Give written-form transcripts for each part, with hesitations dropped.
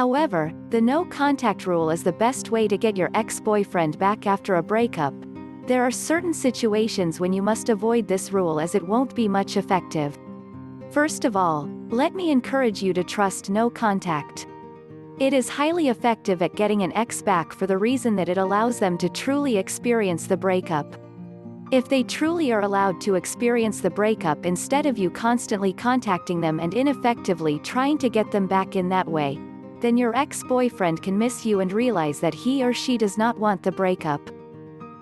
However, the no contact rule is the best way to get your ex-boyfriend back after a breakup. There are certain situations when you must avoid this rule as it won't be much effective. First of all, let me encourage you to trust no contact. It is highly effective at getting an ex back for the reason that it allows them to truly experience the breakup. If they truly are allowed to experience the breakup instead of you constantly contacting them and ineffectively trying to get them back in that way, then your ex-boyfriend can miss you and realize that he or she does not want the breakup.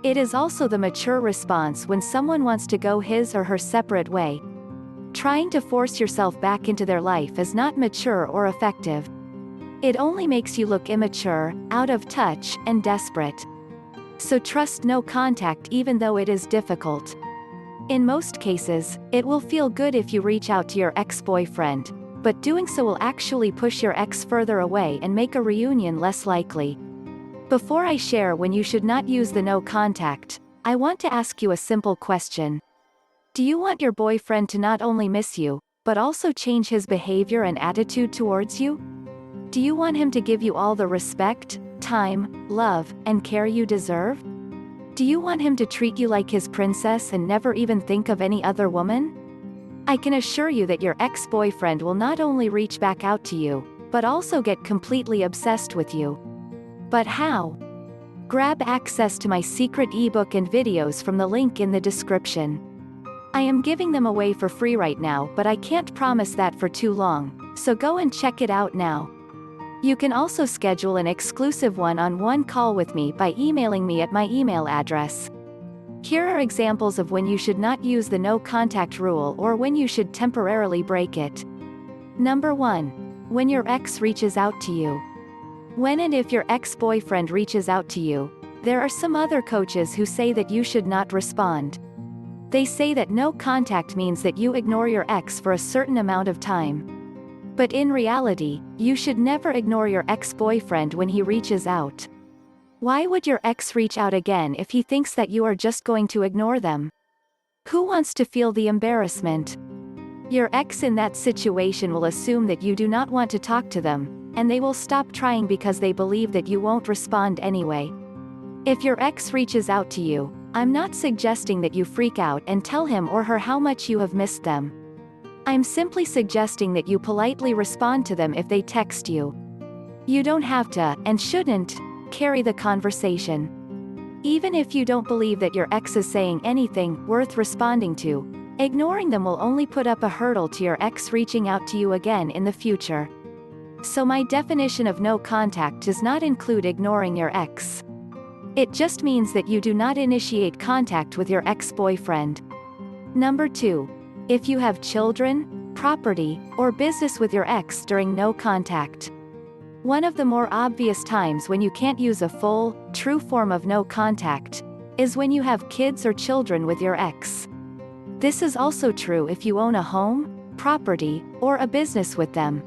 It is also the mature response when someone wants to go his or her separate way. Trying to force yourself back into their life is not mature or effective. It only makes you look immature, out of touch, and desperate. So trust no contact even though it is difficult. In most cases, it will feel good if you reach out to your ex-boyfriend, but doing so will actually push your ex further away and make a reunion less likely. Before I share when you should not use the no contact, I want to ask you a simple question. Do you want your boyfriend to not only miss you, but also change his behavior and attitude towards you? Do you want him to give you all the respect, time, love, and care you deserve? Do you want him to treat you like his princess and never even think of any other woman? I can assure you that your ex-boyfriend will not only reach back out to you, but also get completely obsessed with you. But how? Grab access to my secret ebook and videos from the link in the description. I am giving them away for free right now, but I can't promise that for too long, so go and check it out now. You can also schedule an exclusive one-on-one call with me by emailing me at my email address. Here are examples of when you should not use the no contact rule or when you should temporarily break it. Number 1. When your ex reaches out to you. When and if your ex-boyfriend reaches out to you, there are some other coaches who say that you should not respond. They say that no contact means that you ignore your ex for a certain amount of time. But in reality, you should never ignore your ex-boyfriend when he reaches out. Why would your ex reach out again if he thinks that you are just going to ignore them? Who wants to feel the embarrassment? Your ex in that situation will assume that you do not want to talk to them, and they will stop trying because they believe that you won't respond anyway. If your ex reaches out to you, I'm not suggesting that you freak out and tell him or her how much you have missed them. I'm simply suggesting that you politely respond to them if they text you. You don't have to, and shouldn't, carry the conversation. Even if you don't believe that your ex is saying anything worth responding to, ignoring them will only put up a hurdle to your ex reaching out to you again in the future. So my definition of no contact does not include ignoring your ex. It just means that you do not initiate contact with your ex-boyfriend. Number 2. If you have children, property, or business with your ex during no contact. One of the more obvious times when you can't use a full, true form of no contact, is when you have kids or children with your ex. This is also true if you own a home, property, or a business with them.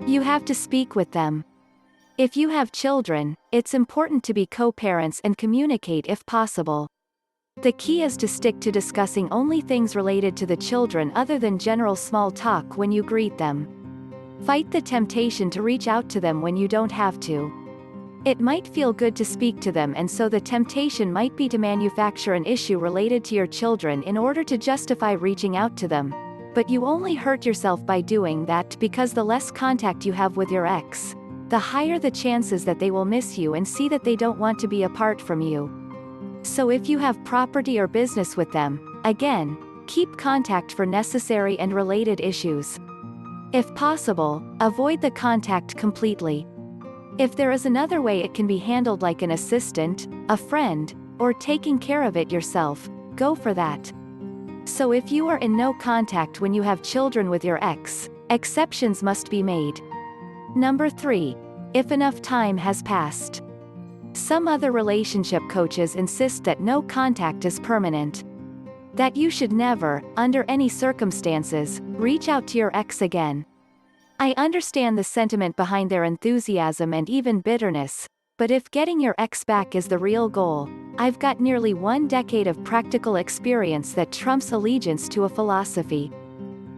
You have to speak with them. If you have children, it's important to be co-parents and communicate if possible. The key is to stick to discussing only things related to the children other than general small talk when you greet them. Fight the temptation to reach out to them when you don't have to. It might feel good to speak to them, and so the temptation might be to manufacture an issue related to your children in order to justify reaching out to them. But you only hurt yourself by doing that, because the less contact you have with your ex, the higher the chances that they will miss you and see that they don't want to be apart from you. So if you have property or business with them, again, keep contact for necessary and related issues. If possible, avoid the contact completely. If there is another way it can be handled, like an assistant, a friend, or taking care of it yourself, go for that. So if you are in no contact when you have children with your ex, exceptions must be made. Number 3. If enough time has passed. Some other relationship coaches insist that no contact is permanent. That you should never, under any circumstances, reach out to your ex again. I understand the sentiment behind their enthusiasm and even bitterness, but if getting your ex back is the real goal, I've got nearly 1 decade of practical experience that trumps allegiance to a philosophy.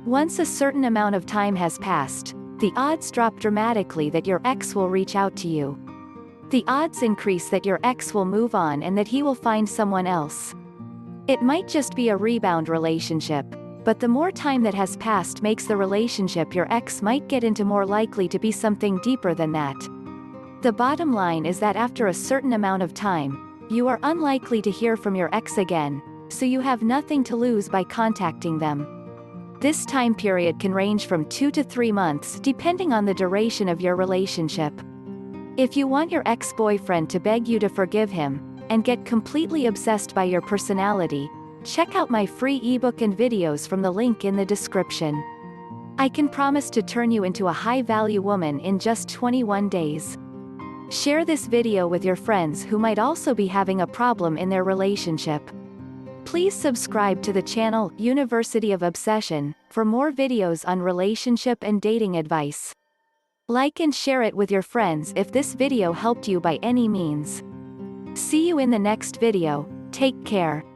Once a certain amount of time has passed, the odds drop dramatically that your ex will reach out to you. The odds increase that your ex will move on and that he will find someone else. It might just be a rebound relationship, but the more time that has passed makes the relationship your ex might get into more likely to be something deeper than that. The bottom line is that after a certain amount of time, you are unlikely to hear from your ex again, so you have nothing to lose by contacting them. This time period can range from 2 to 3 months depending on the duration of your relationship. If you want your ex-boyfriend to beg you to forgive him, and get completely obsessed by your personality, check out my free ebook and videos from the link in the description. I can promise to turn you into a high-value woman in just 21 days. Share this video with your friends who might also be having a problem in their relationship. Please subscribe to the channel University of Obsession for more videos on relationship and dating advice. Like and share it with your friends if this video helped you by any means. See you in the next video. Take care.